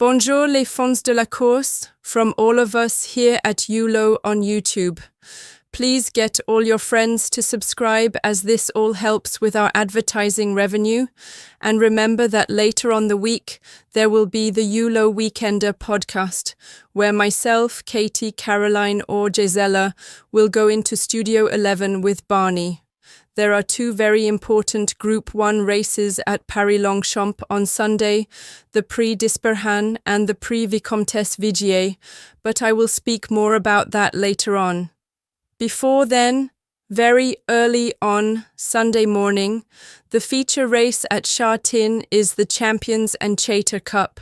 Bonjour les fans de la course from all of us here at YOLO on YouTube. Please get all your friends to subscribe as this all helps with our advertising revenue. And remember that later on the week, there will be the YOLO Weekender podcast, where myself, Katie, Caroline or Gisela will go into Studio 11 with Barney. There are two very important Group 1 races at Paris-Longchamp on Sunday, the Prix d'Ispahan and the Prix Vicomtesse Vigier, but I will speak more about that later on. Before then, very early on Sunday morning, the feature race at Sha Tin is the Champions and Chater Cup.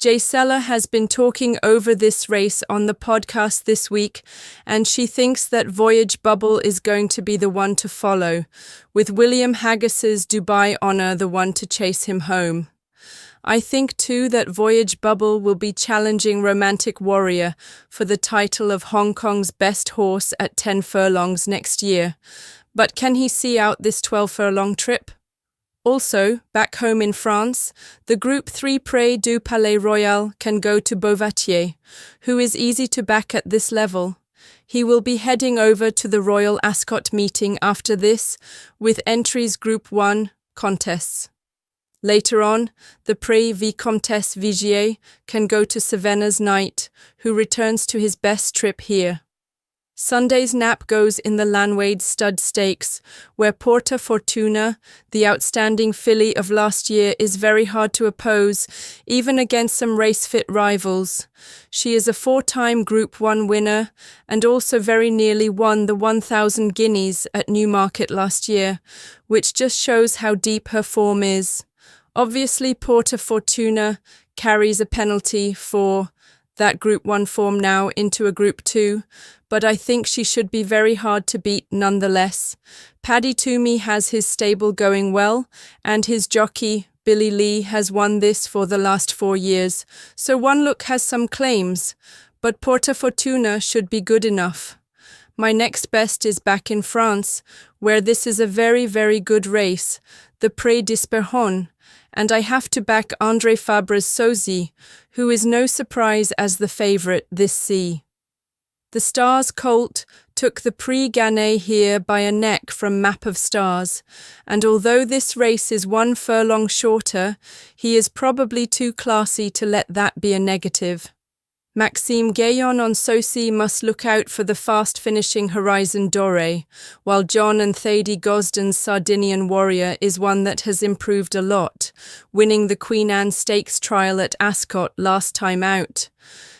Gisela has been talking over this race on the podcast this week, and she thinks that Voyage Bubble is going to be the one to follow, with William Haggis's Dubai Honour the one to chase him home. I think too that Voyage Bubble will be challenging Romantic Warrior for the title of Hong Kong's best horse at 10 furlongs next year. But can he see out this 12-furlong trip? Also, back home in France, the Group 3 Prix du Palais Royal can go to Beauvatier, who is easy to back at this level. He will be heading over to the Royal Ascot meeting after this, with entries Group 1 contests. Later on, the Prix Vicomtesse Vigier can go to Savannah's Knight, who returns to his best trip here. Sunday's nap goes in the Lanwade Stud Stakes, where Porta Fortuna, the outstanding filly of last year, is very hard to oppose, even against some race-fit rivals. She is a 4-time Group 1 winner and also very nearly won the 1,000 guineas at Newmarket last year, which just shows how deep her form is. Obviously, Porta Fortuna carries a penalty for that Group 1 form now into a Group 2, but I think she should be very hard to beat nonetheless. Paddy Toomey has his stable going well, and his jockey, Billy Lee, has won this for the last 4 years, so One Look has some claims, but Porta Fortuna should be good enough. My next best is back in France, where this is a very, very good race, the Prix d'Ispahan, and I have to back André Fabre's Sosie, who is no surprise as the favourite this C. The Stars colt took the Prix Guineas here by a neck from Map of Stars, and although this race is 1 furlong shorter, he is probably too classy to let that be a negative. Maxime Gaillon on Sosie must look out for the fast-finishing Horizon Doré, while John and Thady Gosden's Sardinian Warrior is one that has improved a lot, winning the Queen Anne Stakes trial at Ascot last time out.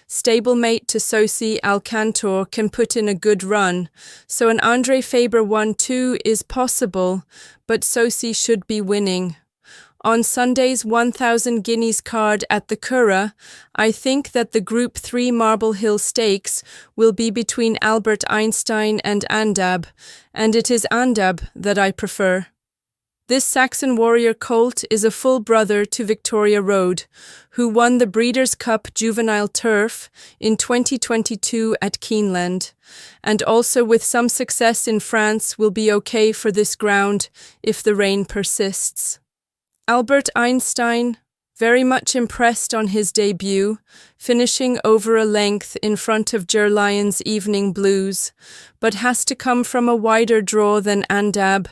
Stablemate to Sosie Alcantor can put in a good run, so an André Fabre 1-2 is possible, but Sosie should be winning. On Sunday's 1,000 guineas card at the Curragh, I think that the Group 3 Marble Hill Stakes will be between Albert Einstein and Andab, and it is Andab that I prefer. This Saxon Warrior colt is a full brother to Victoria Road, who won the Breeders' Cup Juvenile Turf in 2022 at Keeneland, and also with some success in France will be okay for this ground if the rain persists. Albert Einstein, very much impressed on his debut, finishing over a length in front of Ger Lyon's Evening Blues, but has to come from a wider draw than Andab,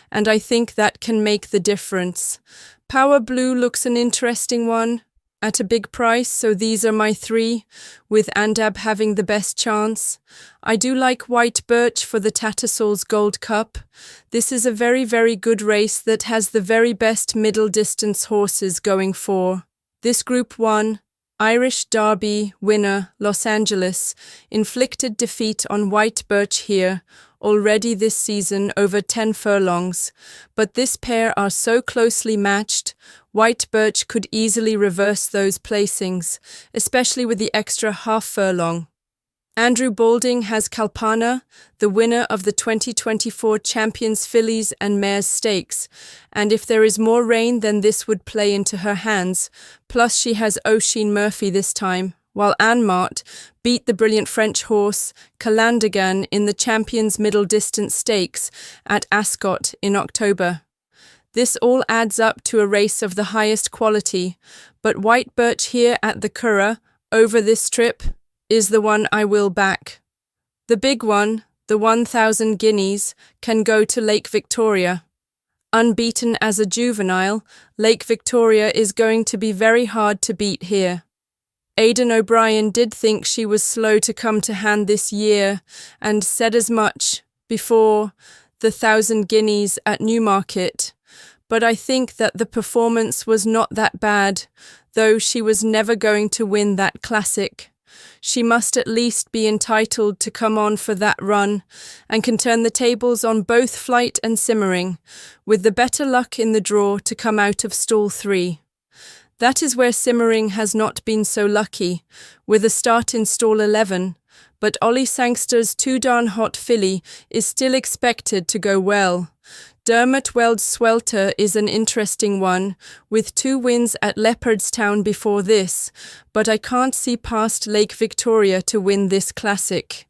and I think that can make the difference. Power Blue looks an interesting one, at a big price, so these are my 3, with Andab having the best chance. I do like White Birch for the Tattersalls Gold Cup. This is a very, very good race that has the very best middle-distance horses going for. This Group 1, Irish Derby winner Los Angeles, inflicted defeat on White Birch here, already this season over 10 furlongs, but this pair are so closely matched, White Birch could easily reverse those placings, especially with the extra half furlong. Andrew Balding has Kalpana, the winner of the 2024 Champions Fillies and Mares Stakes, and if there is more rain then this would play into her hands, plus she has Oisin Murphy this time, while Anne Mart beat the brilliant French horse Calandagan in the Champions Middle Distance Stakes at Ascot in October. This all adds up to a race of the highest quality, but White Birch here at the Curragh, over this trip, is the one I will back. The big one, the 1,000 guineas, can go to Lake Victoria. Unbeaten as a juvenile, Lake Victoria is going to be very hard to beat here. Aidan O'Brien did think she was slow to come to hand this year, and said as much before the 1,000 guineas at Newmarket, but I think that the performance was not that bad, though she was never going to win that classic. She must at least be entitled to come on for that run, and can turn the tables on both Flight and Simmering, with the better luck in the draw to come out of stall 3. That is where Simmering has not been so lucky, with a start in stall 11, but Ollie Sangster's Too Darn Hot filly is still expected to go well. Dermot Weld's Swelter is an interesting one, with 2 wins at Leopardstown before this, but I can't see past Lake Victoria to win this classic.